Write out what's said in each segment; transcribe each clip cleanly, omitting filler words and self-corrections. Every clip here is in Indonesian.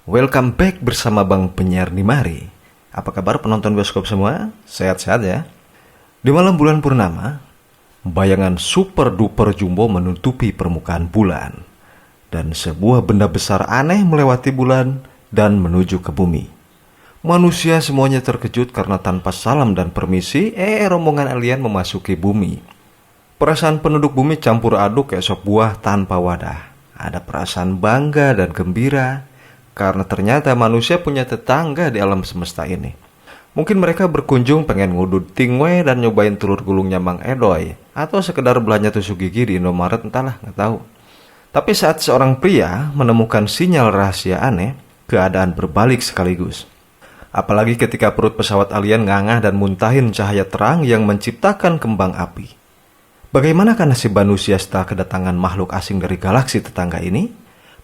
Welcome back bersama Bang Penyiar di Mari. Apa kabar penonton bioskop semua? Sehat-sehat ya? Di malam bulan purnama, bayangan super duper jumbo menutupi permukaan bulan. Dan sebuah benda besar aneh melewati bulan dan menuju ke bumi. Manusia semuanya terkejut karena tanpa salam dan permisi, rombongan alien memasuki bumi. Perasaan penduduk bumi campur aduk kayak sop buah tanpa wadah. Ada perasaan bangga dan gembira karena ternyata manusia punya tetangga di alam semesta ini. Mungkin mereka berkunjung pengen ngudut tingwe dan nyobain telur gulungnya Mang Edoy, atau sekedar belanja tusuk gigi di Indomaret, entahlah, nggak tahu. Tapi saat seorang pria menemukan sinyal rahasia aneh, keadaan berbalik sekaligus. Apalagi ketika perut pesawat alien ngangah dan muntahin cahaya terang yang menciptakan kembang api. Bagaimanakah nasib manusia setelah kedatangan makhluk asing dari galaksi tetangga ini?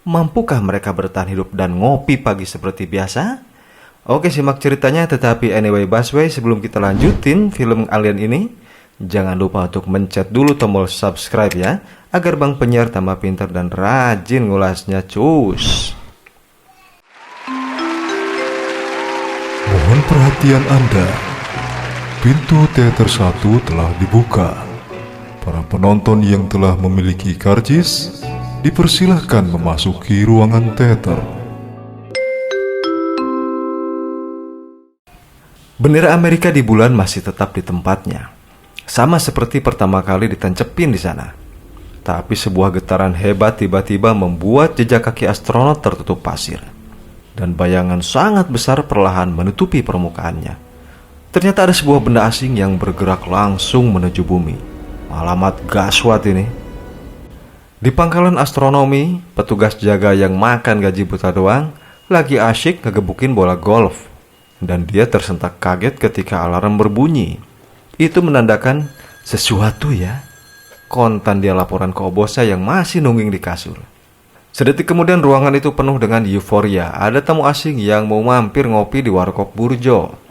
Mampukah mereka bertahan hidup dan ngopi pagi seperti biasa? Oke, simak ceritanya, tetapi anyway busway, sebelum kita lanjutin film alien ini, jangan lupa untuk mencet dulu tombol subscribe ya, agar Bang Penyiar tambah pintar dan rajin ngulasnya, cus. Mohon perhatian Anda. Pintu teater 1 telah dibuka. Para penonton yang telah memiliki karcis dipersilahkan memasuki ruangan teater. Bendera Amerika di bulan masih tetap di tempatnya, sama seperti pertama kali ditancepin di sana. Tapi sebuah getaran hebat tiba-tiba membuat jejak kaki astronot tertutup pasir, dan bayangan sangat besar perlahan menutupi permukaannya. Ternyata ada sebuah benda asing yang bergerak langsung menuju bumi. Alamat gaswat ini. Di pangkalan astronomi, petugas jaga yang makan gaji buta doang lagi asyik ngegebukin bola golf. Dan dia tersentak kaget ketika alarm berbunyi. Itu menandakan sesuatu ya. Kontan dia laporan ke bosnya yang masih nungging di kasur. Sedetik kemudian ruangan itu penuh dengan euforia. Ada tamu asing yang mau mampir ngopi di warkop Burjo.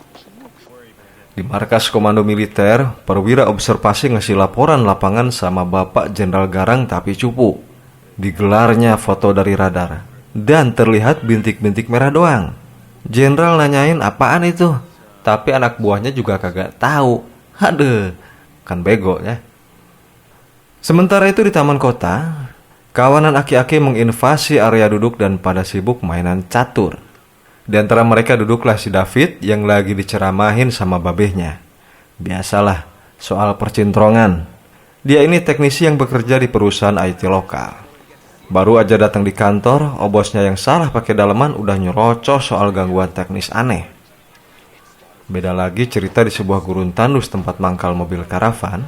Di markas komando militer, perwira observasi ngasih laporan lapangan sama Bapak Jenderal Garang tapi cupu. Digelarnya foto dari radar, dan terlihat bintik-bintik merah doang. Jenderal nanyain apaan itu, tapi anak buahnya juga kagak tahu. Aduh, kan bego ya. Sementara itu di taman kota, kawanan aki-aki menginvasi area duduk dan pada sibuk mainan catur. Di antara mereka duduklah si David yang lagi diceramahin sama babehnya. Biasalah, soal percintrongan. Dia ini teknisi yang bekerja di perusahaan IT lokal. Baru aja datang di kantor, bosnya yang salah pakai daleman udah nyerocos soal gangguan teknis aneh. Beda lagi cerita di sebuah gurun tandus tempat mangkal mobil karavan.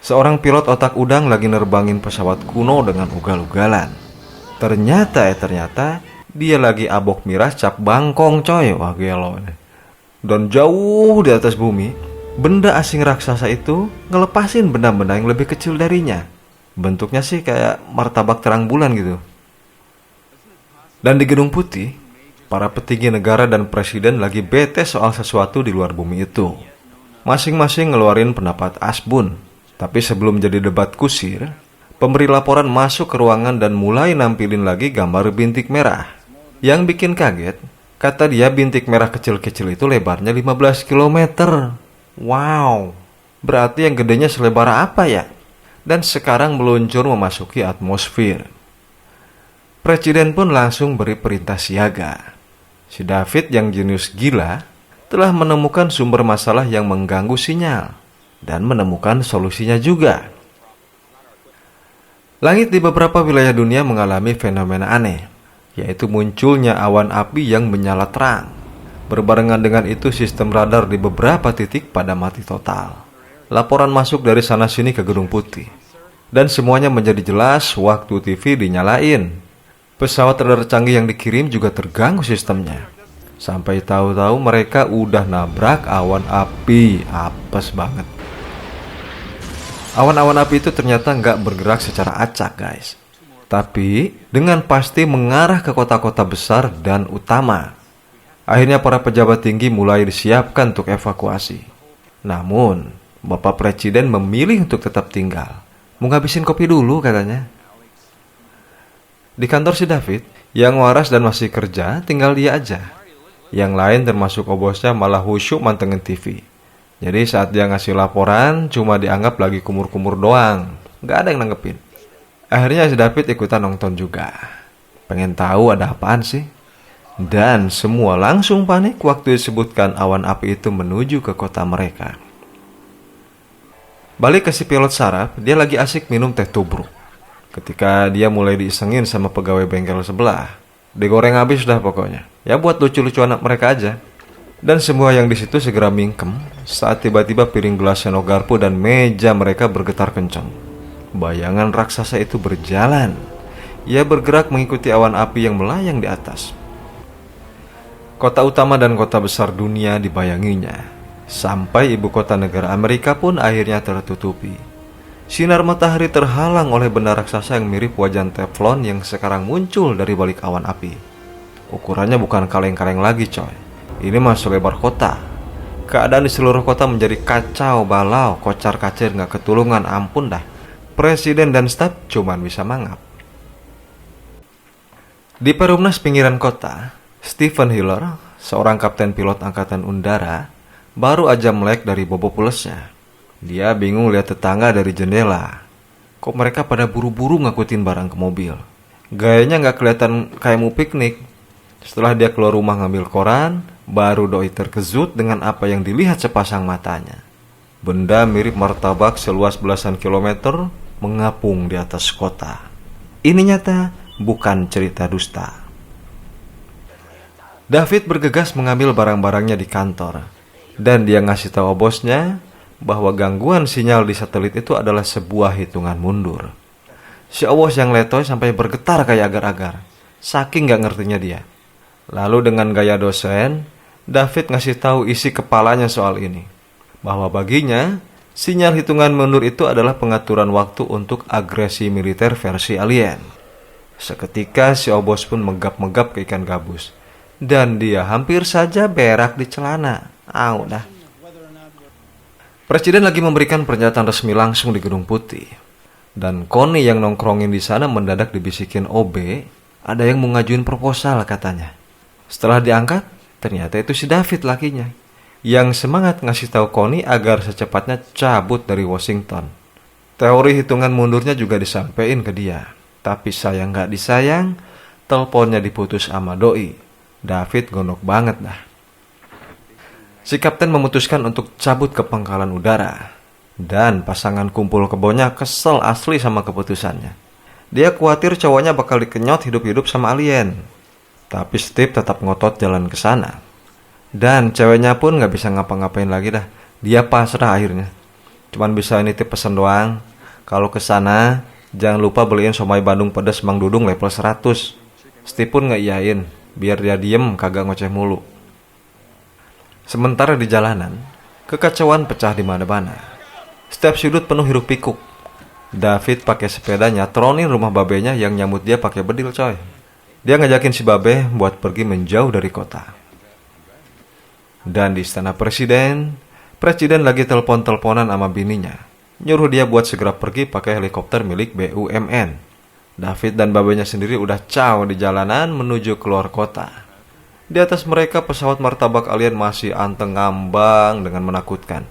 Seorang pilot otak udang lagi nerbangin pesawat kuno dengan ugal-ugalan. Ternyata dia lagi abok miras cap bangkong coy. Wah gelo. Dan jauh di atas bumi, benda asing raksasa itu ngelepasin benda-benda yang lebih kecil darinya. Bentuknya sih kayak martabak terang bulan gitu. Dan di Gedung Putih, para petinggi negara dan presiden lagi bete soal sesuatu di luar bumi itu. Masing-masing ngeluarin pendapat asbun. Tapi sebelum jadi debat kusir, pemberi laporan masuk ke ruangan dan mulai nampilin lagi gambar bintik merah. Yang bikin kaget, kata dia bintik merah kecil-kecil itu lebarnya 15 km. Wow, berarti yang gedenya selebar apa ya? Dan sekarang meluncur memasuki atmosfer. Presiden pun langsung beri perintah siaga. Si David yang jenius gila telah menemukan sumber masalah yang mengganggu sinyal dan menemukan solusinya juga. Langit di beberapa wilayah dunia mengalami fenomena aneh, yaitu munculnya awan api yang menyala terang. Berbarengan dengan itu sistem radar di beberapa titik pada mati total. Laporan masuk dari sana-sini ke Gedung Putih. Dan semuanya menjadi jelas waktu TV dinyalain. Pesawat radar canggih yang dikirim juga terganggu sistemnya. Sampai tahu-tahu mereka udah nabrak awan api. Apes banget. Awan-awan api itu ternyata nggak bergerak secara acak guys. Tapi dengan pasti mengarah ke kota-kota besar dan utama. Akhirnya para pejabat tinggi mulai disiapkan untuk evakuasi. Namun, Bapak Presiden memilih untuk tetap tinggal. Mau ngabisin kopi dulu katanya. Di kantor si David, yang waras dan masih kerja tinggal dia aja. Yang lain termasuk bosnya malah khusyuk mantengin TV. Jadi saat dia ngasih laporan cuma dianggap lagi kumur-kumur doang, nggak ada yang nanggepin. Akhirnya si David ikutan nonton juga. Pengen tahu ada apaan sih? Dan semua langsung panik waktu disebutkan awan api itu menuju ke kota mereka. Balik ke si pilot saraf, dia lagi asik minum teh tubruk. Ketika dia mulai diisengin sama pegawai bengkel sebelah, digoreng habis dah pokoknya. Ya buat lucu-lucu anak mereka aja. Dan semua yang di situ segera mingkem saat tiba-tiba piring gelas sendok garpu dan meja mereka bergetar kencang. Bayangan raksasa itu berjalan. Ia bergerak mengikuti awan api yang melayang di atas. Kota utama dan kota besar dunia dibayanginya. Sampai ibu kota negara Amerika pun akhirnya tertutupi. Sinar matahari terhalang oleh benda raksasa yang mirip wajan teflon yang sekarang muncul dari balik awan api. Ukurannya bukan kaleng-kaleng lagi coy. Ini mah selebar kota. Keadaan di seluruh kota menjadi kacau balau, kocar-kacir gak ketulungan, ampun dah. Presiden dan staf cuman bisa mangap. Di perumnas pinggiran kota, Stephen Hiller, seorang kapten pilot angkatan udara, baru aja melek dari bobo pulesnya. Dia bingung lihat tetangga dari jendela. Kok mereka pada buru-buru ngakutin barang ke mobil. Gayanya gak kelihatan kayak mau piknik. Setelah dia keluar rumah ngambil koran, baru doi terkejut dengan apa yang dilihat sepasang matanya. Benda mirip martabak seluas belasan kilometer mengapung di atas kota. Ini nyata, bukan cerita dusta. David bergegas mengambil barang-barangnya di kantor. Dan dia ngasih tahu bosnya bahwa gangguan sinyal di satelit itu adalah sebuah hitungan mundur. Si bos yang letoy sampai bergetar kayak agar-agar. Saking gak ngertinya dia. Lalu dengan gaya dosen, David ngasih tahu isi kepalanya soal ini. Bahwa baginya, sinyal hitungan mundur itu adalah pengaturan waktu untuk agresi militer versi alien. Seketika si obos pun megap-megap ke ikan gabus. Dan dia hampir saja berak di celana. Dah. Presiden lagi memberikan pernyataan resmi langsung di Gedung Putih. Dan Connie yang nongkrongin di sana mendadak dibisikin OB, ada yang mau ngajuin proposal katanya. Setelah diangkat, ternyata itu si David lakinya, yang semangat ngasih tahu Connie agar secepatnya cabut dari Washington. Teori hitungan mundurnya juga disampaikan ke dia. Tapi sayang gak disayang, teleponnya diputus sama doi. David gonok banget dah. Si kapten memutuskan untuk cabut ke pangkalan udara. Dan pasangan kumpul kebonya kesel asli sama keputusannya. Dia khawatir cowoknya bakal dikenyot hidup-hidup sama alien. Tapi Steve tetap ngotot jalan ke sana. Dan ceweknya pun gak bisa ngapa-ngapain lagi dah. Dia pasrah akhirnya. Cuman bisa nitip pesan doang. Kalau ke sana, jangan lupa beliin somai Bandung pedas Mang Dudung level 100. Steve pun gak iyain, biar dia diem kagak ngoceh mulu. Sementara di jalanan, kekacauan pecah di mana-mana. Setiap sudut penuh hiruk pikuk. David pakai sepeda nyatronin rumah babenya yang nyambut dia pakai bedil coy. Dia ngajakin si babe buat pergi menjauh dari kota. Dan di istana presiden lagi telepon-teleponan sama bininya. Nyuruh dia buat segera pergi pakai helikopter milik BUMN. David dan babenya sendiri udah caw di jalanan menuju keluar kota. Di atas mereka pesawat martabak alien masih anteng ngambang dengan menakutkan.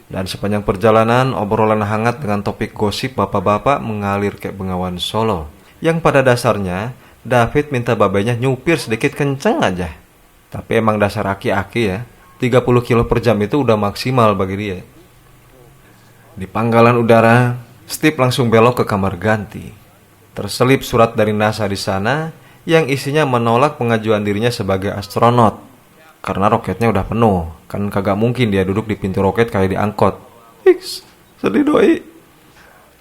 Dan sepanjang perjalanan obrolan hangat dengan topik gosip bapak-bapak mengalir kayak bengawan Solo. Yang pada dasarnya David minta babenya nyupir sedikit kenceng aja. Tapi emang dasar aki-aki ya, 30 kilo per jam itu udah maksimal bagi dia. Di pangkalan udara, Steve langsung belok ke kamar ganti. Terselip surat dari NASA di sana yang isinya menolak pengajuan dirinya sebagai astronot. Karena roketnya udah penuh, kan kagak mungkin dia duduk di pintu roket kayak di angkot. Hiks, sedih doi.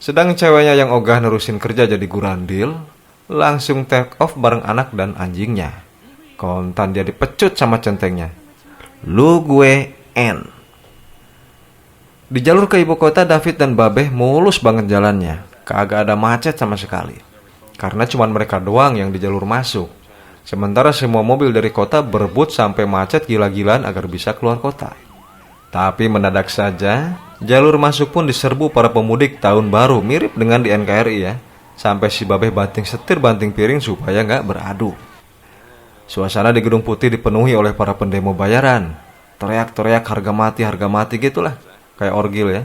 Sedang ceweknya yang ogah nerusin kerja jadi gurandil, langsung take off bareng anak dan anjingnya. Kontan dia dipecut sama centengnya. Lu gue N. Di jalur ke ibu kota, David dan Babeh mulus banget jalannya. Kagak ada macet sama sekali. Karena cuma mereka doang yang di jalur masuk. Sementara semua mobil dari kota berebut sampai macet gila-gilaan agar bisa keluar kota. Tapi mendadak saja, jalur masuk pun diserbu para pemudik tahun baru, mirip dengan di NKRI ya. sampai si Babeh banting setir banting piring supaya nggak beradu. Suasana di Gedung Putih dipenuhi oleh para pendemo bayaran. Teriak-teriak harga mati gitulah. Kayak orgil ya.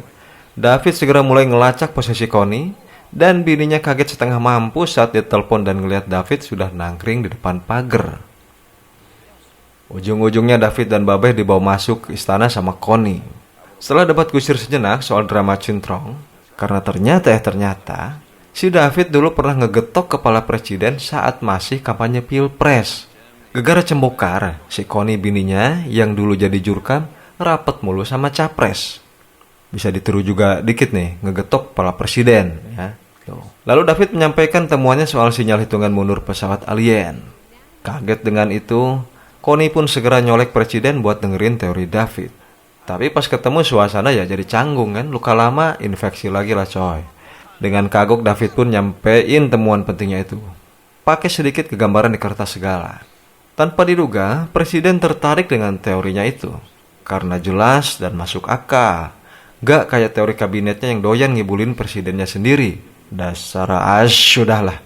David segera mulai ngelacak posisi Connie, dan bininya kaget setengah mampus saat dia telepon dan ngelihat David sudah nangkring di depan pagar. Ujung-ujungnya David dan Babeh dibawa masuk ke istana sama Connie. Setelah debat kusir sejenak soal drama cintrong, karena ternyata si David dulu pernah ngegetok kepala presiden saat masih kampanye pilpres. Gegara cembokar, si Connie bininya yang dulu jadi jurkam rapet mulu sama capres. Bisa ditiru juga dikit nih, ngegetok kepala presiden ya. Tuh. Lalu David menyampaikan temuannya soal sinyal hitungan mundur pesawat alien. Kaget dengan itu, Connie pun segera nyolek presiden buat dengerin teori David. Tapi pas ketemu suasana ya jadi canggung kan, luka lama infeksi lagi lah coy. Dengan kagok David pun nyampein temuan pentingnya itu. Pakai sedikit kegambaran di kertas segala. Tanpa diduga, presiden tertarik dengan teorinya itu. Karena jelas dan masuk akal. Gak kayak teori kabinetnya yang doyan ngibulin presidennya sendiri. Dasar sudahlah.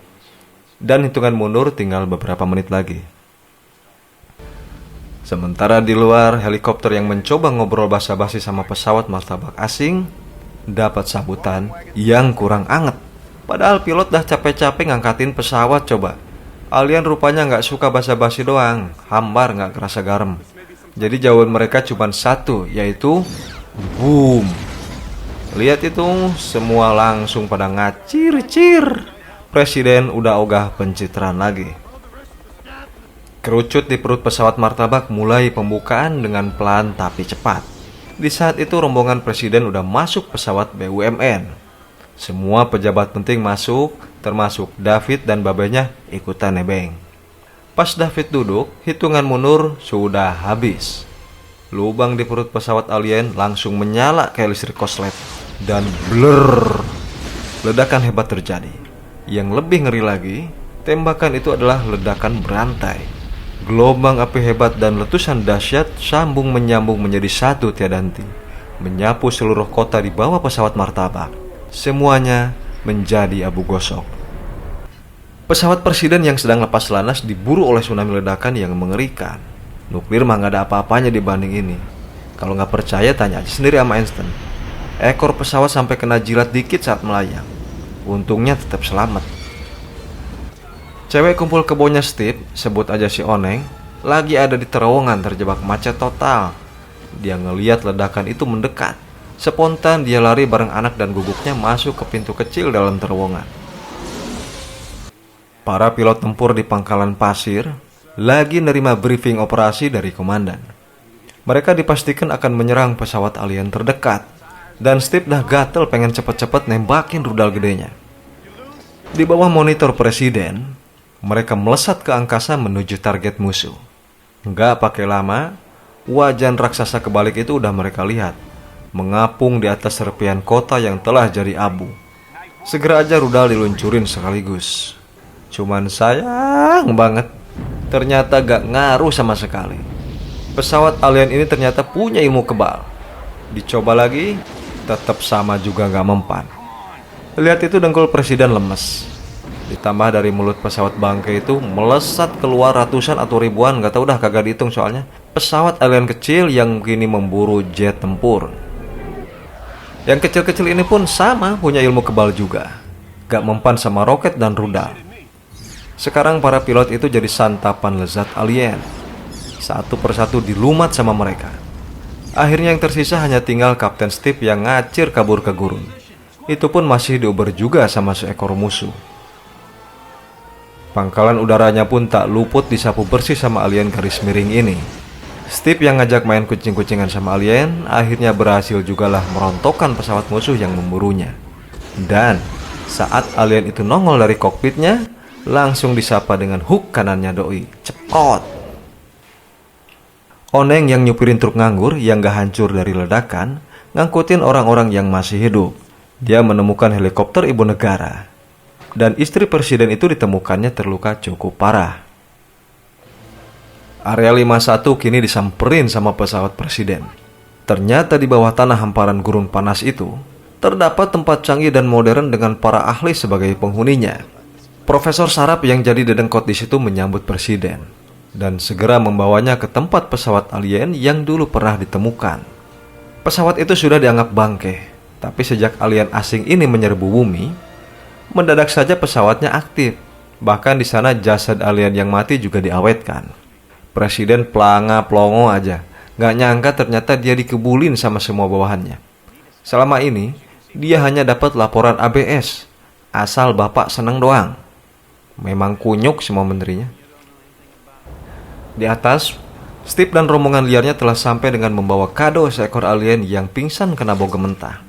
Dan hitungan mundur tinggal beberapa menit lagi. Sementara di luar, helikopter yang mencoba ngobrol basa-basi sama pesawat martabak asing dapat sambutan yang kurang anget. Padahal pilot dah capek-capek ngangkatin pesawat coba. Alien rupanya nggak suka basa-basi doang, hambar nggak kerasa garam. Jadi jawaban mereka cuma satu, yaitu boom. Lihat itu, semua langsung pada ngacir-cir. Presiden udah ogah pencitraan lagi. Kerucut di perut pesawat martabak mulai pembukaan dengan pelan tapi cepat. Di saat itu rombongan presiden udah masuk pesawat BUMN. Semua pejabat penting masuk, termasuk David dan babenya ikutan nebeng. Pas David duduk, hitungan mundur sudah habis. Lubang di perut pesawat alien langsung menyala kayak listrik koslet. Dan blur. Ledakan hebat terjadi. Yang lebih ngeri lagi, tembakan itu adalah ledakan berantai. Gelombang api hebat dan letusan dahsyat sambung menyambung menjadi satu tiada henti, menyapu seluruh kota di bawah pesawat martabak. Semuanya menjadi abu gosok. Pesawat presiden yang sedang lepas landas diburu oleh tsunami ledakan yang mengerikan. Nuklir mah gak ada apa-apanya dibanding ini. Kalau gak percaya tanya aja sendiri sama Einstein. Ekor pesawat sampai kena jilat dikit saat melayang. Untungnya tetap selamat. Cewek kumpul kebonya Steve, sebut aja si Oneng, lagi ada di terowongan terjebak macet total. Dia ngeliat ledakan itu mendekat. Spontan dia lari bareng anak dan guguknya masuk ke pintu kecil dalam terowongan. Para pilot tempur di pangkalan pasir lagi nerima briefing operasi dari komandan. Mereka dipastikan akan menyerang pesawat alien terdekat. Dan Steve dah gatel pengen cepet-cepet nembakin rudal gedenya. Di bawah monitor presiden, mereka melesat ke angkasa menuju target musuh. Nggak pakai lama, wajan raksasa kebalik itu udah mereka lihat, mengapung di atas serpian kota yang telah jadi abu. Segera aja rudal diluncurin sekaligus. Cuman sayang banget, ternyata gak ngaruh sama sekali. Pesawat alien ini ternyata punya ilmu kebal. Dicoba lagi, tetap sama juga gak mempan. Lihat itu dengkul presiden lemes. Ditambah dari mulut pesawat bangke itu melesat keluar ratusan atau ribuan, gak tahu dah kagak dihitung soalnya, pesawat alien kecil yang kini memburu jet tempur. Yang kecil-kecil ini pun sama punya ilmu kebal juga, gak mempan sama roket dan rudal. Sekarang para pilot itu jadi santapan lezat alien. Satu persatu dilumat sama mereka. Akhirnya yang tersisa hanya tinggal Kapten Steve yang ngacir kabur ke gurun. Itu pun masih diuber juga sama seekor musuh. Pangkalan udaranya pun tak luput disapu bersih sama alien garis miring ini. Steve yang ngajak main kucing-kucingan sama alien akhirnya berhasil jugalah merontokkan pesawat musuh yang memburunya. Dan saat alien itu nongol dari kokpitnya, langsung disapa dengan hook kanannya doi. Cepot. Oneng yang nyupirin truk nganggur yang gak hancur dari ledakan, ngangkutin orang-orang yang masih hidup. Dia menemukan helikopter ibu negara. Dan istri presiden itu ditemukannya terluka cukup parah. Area 51 kini disamperin sama pesawat presiden. Ternyata di bawah tanah hamparan gurun panas itu, terdapat tempat canggih dan modern dengan para ahli sebagai penghuninya. Profesor Sarap yang jadi dedengkot di situ menyambut presiden dan segera membawanya ke tempat pesawat alien yang dulu pernah ditemukan. Pesawat itu sudah dianggap bangke, tapi sejak alien asing ini menyerbu bumi, mendadak saja pesawatnya aktif. Bahkan di sana jasad alien yang mati juga diawetkan. Presiden pelanga-pelongo aja, nggak nyangka ternyata dia dikebulin sama semua bawahannya. Selama ini, dia hanya dapat laporan ABS, asal bapak seneng doang. Memang kunyuk semua menterinya. Di atas, Steve dan rombongan liarnya telah sampai dengan membawa kado seekor alien yang pingsan kena bogem mentah.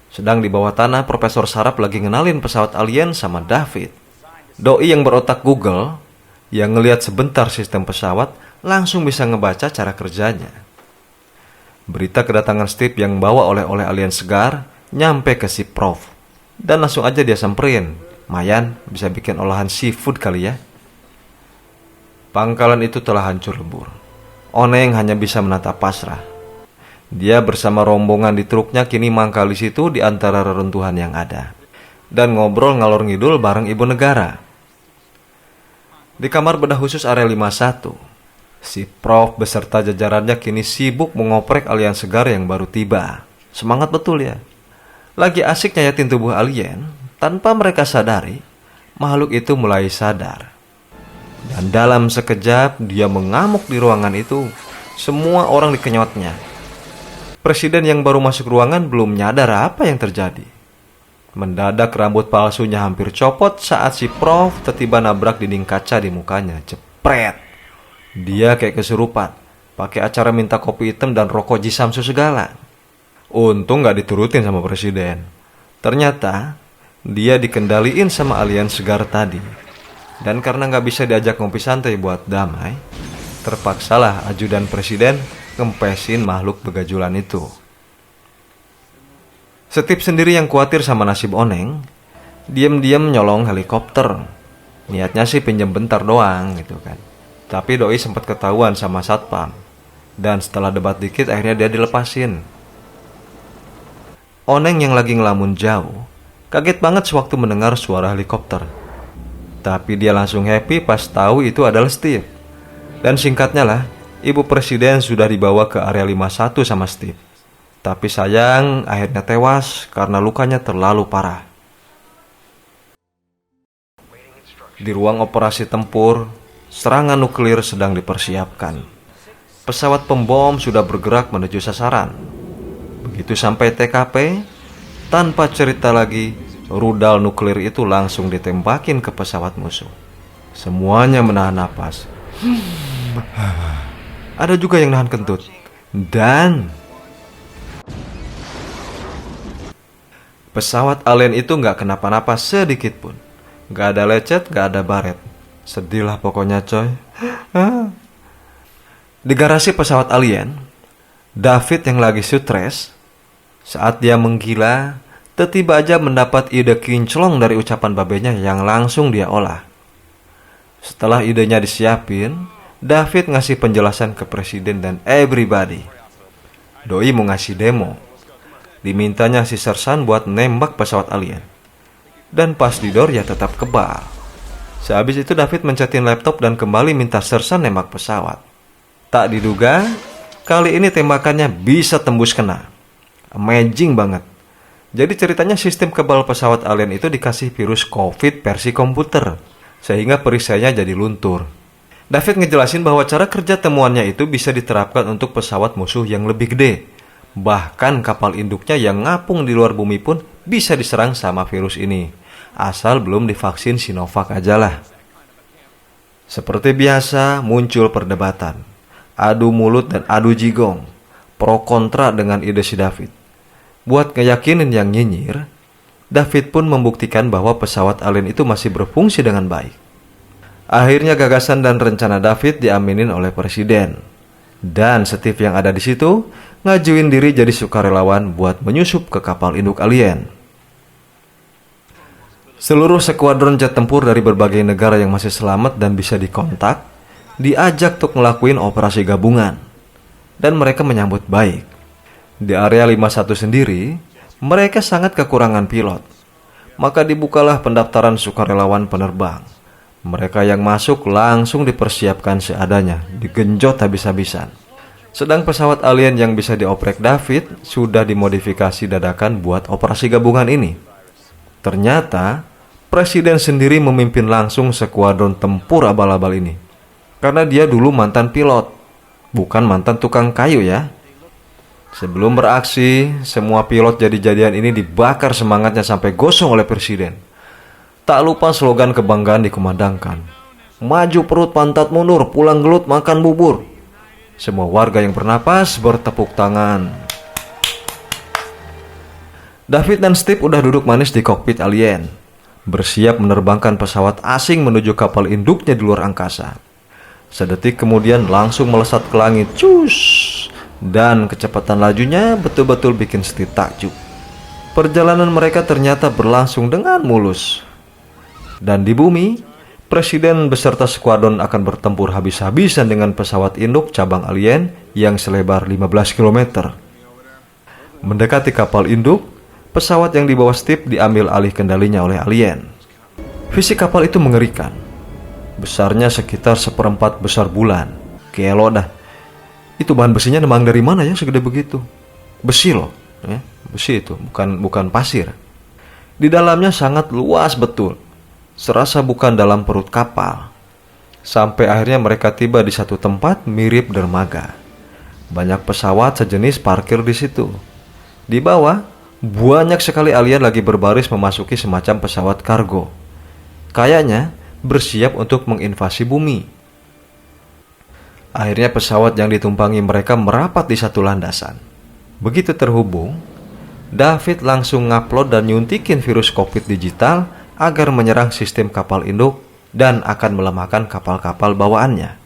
Sedang di bawah tanah, Profesor Sarap lagi ngenalin pesawat alien sama David. Doi yang berotak Google, yang ngelihat sebentar sistem pesawat, langsung bisa ngebaca cara kerjanya. Berita kedatangan Steve yang bawa oleh-oleh alien segar nyampe ke si Prof. Dan langsung aja dia samperin. Mayan, bisa bikin olahan seafood kali ya. Pangkalan itu telah hancur lebur. Oneng hanya bisa menatap pasrah. Dia bersama rombongan di truknya kini mangkal di situ di antara reruntuhan yang ada. Dan ngobrol ngalor ngidul bareng ibu negara. Di kamar bedah khusus area 51, si Prof beserta jajarannya kini sibuk mengoprek alien segar yang baru tiba. Semangat betul ya. Lagi asik nyayatin tubuh alien, tanpa mereka sadari, makhluk itu mulai sadar. Dan dalam sekejap dia mengamuk di ruangan itu. Semua orang dikenyotnya. Presiden yang baru masuk ruangan belum nyadar apa yang terjadi. Mendadak rambut palsunya hampir copot saat si Prof tiba-tiba nabrak dinding kaca di mukanya. Jepret. Dia kayak kesurupan, pakai acara minta kopi hitam dan rokok Jisamsu segala. Untung gak diturutin sama presiden. Ternyata dia dikendaliin sama alien segar tadi. Dan karena gak bisa diajak ngopi santai buat damai, terpaksalah ajudan presiden ngempesin makhluk begajulan itu. Steve sendiri yang khawatir sama nasib Oneng, diam-diam nyolong helikopter. Niatnya sih pinjem bentar doang gitu kan. Tapi doi sempat ketahuan sama satpam. Dan setelah debat dikit akhirnya dia dilepasin. Oneng yang lagi ngelamun jauh, kaget banget sewaktu mendengar suara helikopter. Tapi dia langsung happy pas tahu itu adalah Steve. Dan singkatnya lah, ibu presiden sudah dibawa ke area 51 sama Steve. Tapi sayang, akhirnya tewas karena lukanya terlalu parah. Di ruang operasi tempur, serangan nuklir sedang dipersiapkan. Pesawat pembom sudah bergerak menuju sasaran. Begitu sampai TKP, tanpa cerita lagi, rudal nuklir itu langsung ditembakin ke pesawat musuh. Semuanya menahan napas. Ada juga yang nahan kentut. Dan pesawat alien itu gak kenapa-napa sedikit pun. Gak ada lecet, gak ada baret. Sedih lah pokoknya coy. Di garasi pesawat alien, David yang lagi stres, saat dia menggila, tiba-tiba aja mendapat ide kinclong dari ucapan babenya yang langsung dia olah. Setelah idenya disiapin, David ngasih penjelasan ke presiden dan everybody. Doi mau ngasih demo. Dimintanya si sersan buat nembak pesawat alien. Dan pas didor ya tetap kebal. Sehabis itu David mencetin laptop dan kembali minta sersan nembak pesawat. Tak diduga, kali ini tembakannya bisa tembus kena. Amazing banget. Jadi ceritanya sistem kebal pesawat alien itu dikasih virus COVID versi komputer, sehingga perisainya jadi luntur. David ngejelasin bahwa cara kerja temuannya itu bisa diterapkan untuk pesawat musuh yang lebih gede. Bahkan kapal induknya yang ngapung di luar bumi pun bisa diserang sama virus ini. Asal belum divaksin Sinovac aja lah. Seperti biasa muncul perdebatan. Adu mulut dan adu jigong. Pro kontra dengan ide si David. Buat ngeyakinin yang nyinyir, David pun membuktikan bahwa pesawat alien itu masih berfungsi dengan baik. Akhirnya gagasan dan rencana David diaminin oleh presiden. Dan Steve yang ada di situ ngajuin diri jadi sukarelawan buat menyusup ke kapal induk alien. Seluruh skuadron jet tempur dari berbagai negara yang masih selamat dan bisa dikontak diajak untuk ngelakuin operasi gabungan. Dan mereka menyambut baik. Di area 51 sendiri, Mereka sangat kekurangan pilot. Maka dibukalah pendaftaran sukarelawan penerbang. Mereka yang masuk langsung dipersiapkan seadanya, digenjot habis-habisan. Sedang pesawat alien yang bisa dioprek David sudah dimodifikasi dadakan buat operasi gabungan ini. Ternyata Presiden sendiri memimpin langsung skuadron tempur abal-abal ini. Karena dia dulu mantan pilot, bukan mantan tukang kayu ya. Sebelum beraksi, semua pilot jadi-jadian ini dibakar semangatnya sampai gosong oleh Presiden. Tak lupa slogan kebanggaan dikumandangkan. Maju perut pantat mundur, pulang gelut makan bubur. Semua warga yang bernapas bertepuk tangan. David dan Steve udah duduk manis di kokpit alien, bersiap menerbangkan pesawat asing menuju kapal induknya di luar angkasa. Sedetik kemudian langsung melesat ke langit, cus, dan kecepatan lajunya betul-betul bikin Steve takjub. Perjalanan mereka ternyata berlangsung dengan mulus. Dan di bumi, Presiden beserta skuadron akan bertempur habis-habisan dengan pesawat induk cabang alien yang selebar 15 km. Mendekati kapal induk, pesawat yang dibawa Steve diambil alih kendalinya oleh alien. Fisik kapal itu mengerikan. Besarnya sekitar 1/4 besar bulan. Kelo dah. Itu bahan besinya nemang dari mana ya segede begitu? Besi loh, ya. Besi itu, bukan pasir. Di dalamnya sangat luas betul. Serasa bukan dalam perut kapal. Sampai akhirnya mereka tiba di satu tempat mirip dermaga. Banyak pesawat sejenis parkir di situ. Di bawah, banyak sekali alien lagi berbaris memasuki semacam pesawat kargo. Kayaknya bersiap untuk menginvasi bumi. Akhirnya pesawat yang ditumpangi mereka merapat di satu landasan. Begitu terhubung, David langsung ngupload dan nyuntikin virus kokpit digital agar menyerang sistem kapal induk dan akan melemahkan kapal-kapal bawaannya.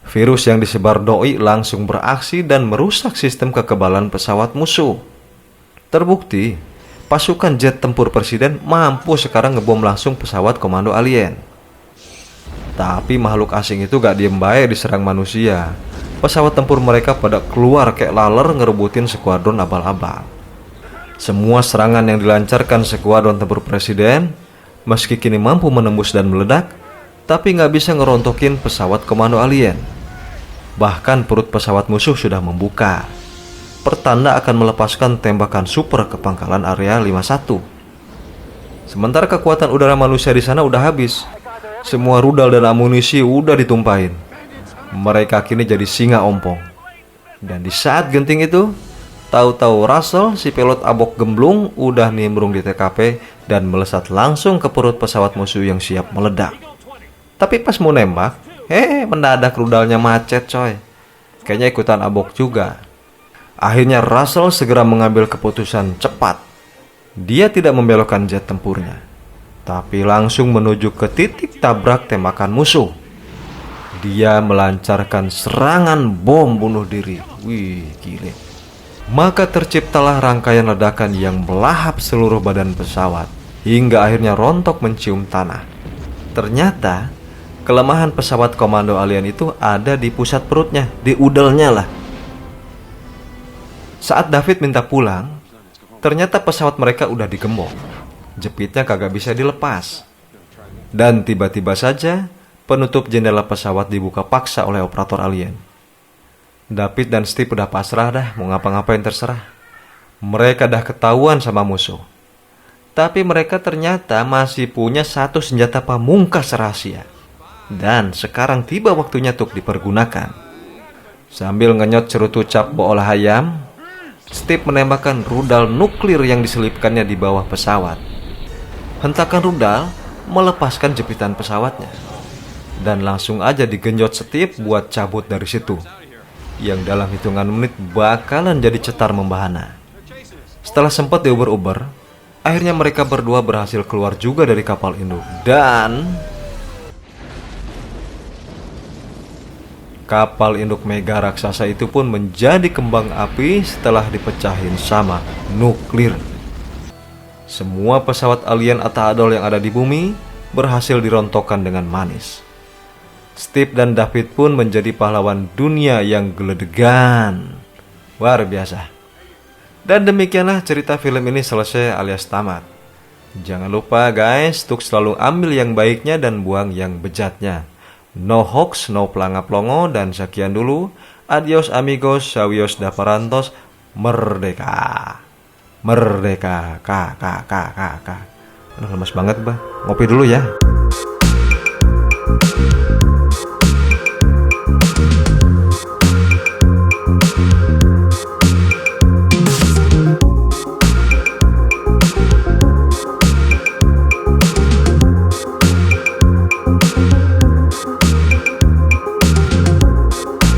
Virus yang disebar doi langsung beraksi dan merusak sistem kekebalan pesawat musuh. Terbukti, pasukan jet tempur Presiden mampu sekarang ngebom langsung pesawat komando alien. Tapi makhluk asing itu gak diem baik diserang manusia. Pesawat tempur mereka pada keluar kayak laler ngerebutin skuadron abal-abal. Semua serangan yang dilancarkan skuadron tempur Presiden, meski kini mampu menembus dan meledak, tapi gak bisa ngerontokin pesawat komando alien. Bahkan perut pesawat musuh sudah membuka. Pertanda akan melepaskan tembakan super ke pangkalan area 51. Sementara kekuatan udara manusia di sana udah habis. Semua rudal dan amunisi udah ditumpahin. Mereka kini jadi singa ompong. Dan di saat genting itu, tahu-tahu Russell, si pilot abok gemblung, udah nimbrung di TKP dan melesat langsung ke perut pesawat musuh yang siap meledak. Tapi pas mau nembak, mendadak rudalnya macet coy. Kayaknya ikutan abok juga. Akhirnya Russell segera mengambil keputusan cepat. Dia tidak membelokkan jet tempurnya, tapi langsung menuju ke titik tabrak tembakan musuh. Dia melancarkan serangan bom bunuh diri. Wih, gile. Maka terciptalah rangkaian ledakan yang melahap seluruh badan pesawat, hingga akhirnya rontok mencium tanah. Ternyata, kelemahan pesawat komando alien itu ada di pusat perutnya, di udelnya lah. Saat David minta pulang, ternyata pesawat mereka udah digembok. Jepitnya kagak bisa dilepas. Dan tiba-tiba saja, penutup jendela pesawat dibuka paksa oleh operator alien. David dan Steve udah pasrah dah, mau ngapa-ngapain terserah. Mereka dah ketahuan sama musuh. Tapi mereka ternyata masih punya satu senjata pamungkas rahasia. Dan sekarang tiba waktunya untuk dipergunakan. Sambil ngenyot cerutu cap bola ayam, Steve menembakkan rudal nuklir yang diselipkannya di bawah pesawat. Hentakan rudal melepaskan jepitan pesawatnya. Dan langsung aja digenjot Steve buat cabut dari situ. Yang dalam hitungan menit bakalan jadi cetar membahana. Setelah sempat diuber-uber, akhirnya mereka berdua berhasil keluar juga dari kapal induk. Dan kapal induk mega raksasa itu pun menjadi kembang api setelah dipecahin sama nuklir. Semua pesawat alien Atta Adol yang ada di bumi berhasil dirontokkan dengan manis. Steve dan David pun menjadi pahlawan dunia yang geledegan. Luar biasa. Dan demikianlah cerita film ini selesai alias tamat. Jangan lupa guys untuk selalu ambil yang baiknya dan buang yang bejatnya. No hoax, no pelangap-longo, dan sekian dulu. Adios amigos, sawios daparantos, merdeka. Merdeka, Aduh, lemes banget bah. Ngopi dulu ya.